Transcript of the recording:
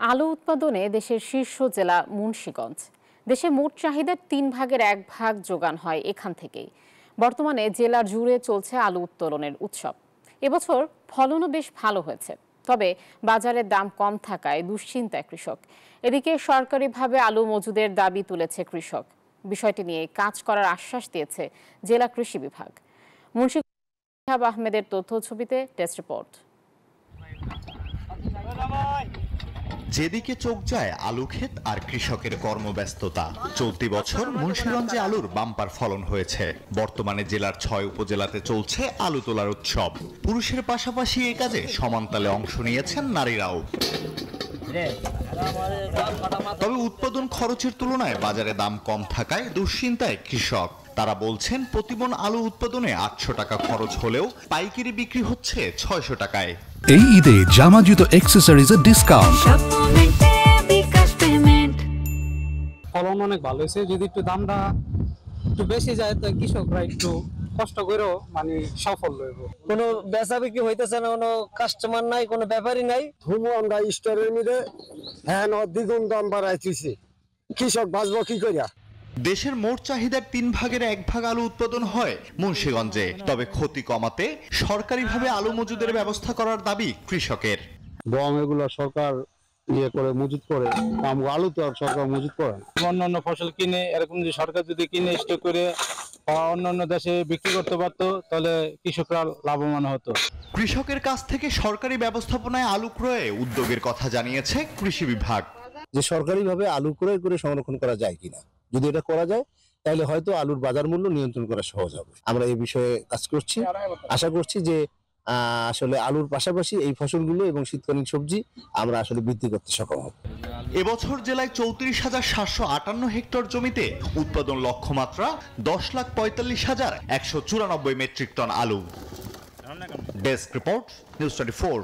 আলু উৎপাদনে দেশের শীর্ষ জেলা মুন্সিগঞ্জ। দেশে মোট চাহিদার 1/3 যোগান হয় এখান থেকেই। বর্তমানে জেলা জুড়ে চলছে আলু উত্তোলনের উৎসব। এবছর ফলনও বেশ ভালো হয়েছে, তবে বাজারের দাম কম থাকায় দুশ্চিন্তায় কৃষক। এদিকে সরকারিভাবে আলু মজুদের দাবি তুলেছে কৃষক। বিষয়টি নিয়ে কাজ করার আশ্বাস দিয়েছে জেলা কৃষি বিভাগ। মুন্সিগঞ্জ আহমেদের তথ্য ছবিতে ডেস্ক রিপোর্ট। যেদিকে চোখ যায় আলু ক্ষেত আর কৃষকের কর্মব্যস্ততা। চলতি বছর মুন্সিগঞ্জে আলুর বাম্পার ফলন হয়েছে। বর্তমানে জেলার 6 উপজেলাতে চলছে আলু তোলার উৎসব। পুরুষের পাশাপাশি এই কাজে সমানতালে অংশ নিয়েছেন নারীরাও। তবে উৎপাদন খরচের তুলনায় বাজারে দাম কম থাকায় দুশ্চিন্তায় কৃষক। তারা বলছেন প্রতিমন আলু উৎপাদনে 800 টাকা খরচ হলেও পাইকারি বিক্রি হচ্ছে 600 টাকায়। এই ঈদে জামা জুতো অ্যাকসেসরিজের ডিসকাউন্ট। ফলন অনেক ভালো হয়েছে। যদি একটু দামটা একটু বেশি যায় তো কৃষকরা একটু কষ্ট করেও সফল হইব। কোনো বেচা বিক্রি হইতেছে না, কোনো কাস্টমার নাই, কোনো ব্যাপারই নাই। আমরা স্টোরের মধ্যে দ্বিগুণ দাম বাড়াইতেছি, কৃষক বাঁচবো কি করিয়া? দেশের মোট চাহিদার 1/3 আলু উৎপাদন হয় মুন্সিগঞ্জে। তবে ক্ষতি কমাতে সরকারিভাবে আলু মজুদের ব্যবস্থা করার দাবি কৃষকের। গম এগুলো সরকার করে মজুত করে, আলু তো আর সরকার মজুত করে। অন্যান্য ফসল কিনে এরকম যে সরকার যদি কিনে স্টক করে অন্যান্য দেশে বিক্রি করতে পারতো তাহলে কৃষকরা লাভবান হতো। কৃষকের কাছ থেকে সরকারি ব্যবস্থাপনায় আলু ক্রয়ে উদ্যোগের কথা জানিয়েছে কৃষি বিভাগ। যে সরকারিভাবে আলু ক্রয় করে সংরক্ষণ করা যায় কিনা, যদি এটা করা যায় তাহলে হয়তো আলুর বাজার মূল্য নিয়ন্ত্রণ করা সহজ হবে। আমরা এই বিষয়ে কাজ করছি, আশা করছি যে আসলে আলুর পাশাপাশি এই ফসলগুলো এবং শীতকালীন সবজি আমরা আসলে বৃদ্ধি করতে সক্ষম হব। এবছর জেলায় 34,758 হেক্টর জমিতে উৎপাদন লক্ষ্যমাত্রা 10,45,194 মেট্রিক টন আলু। Desk report, news 24।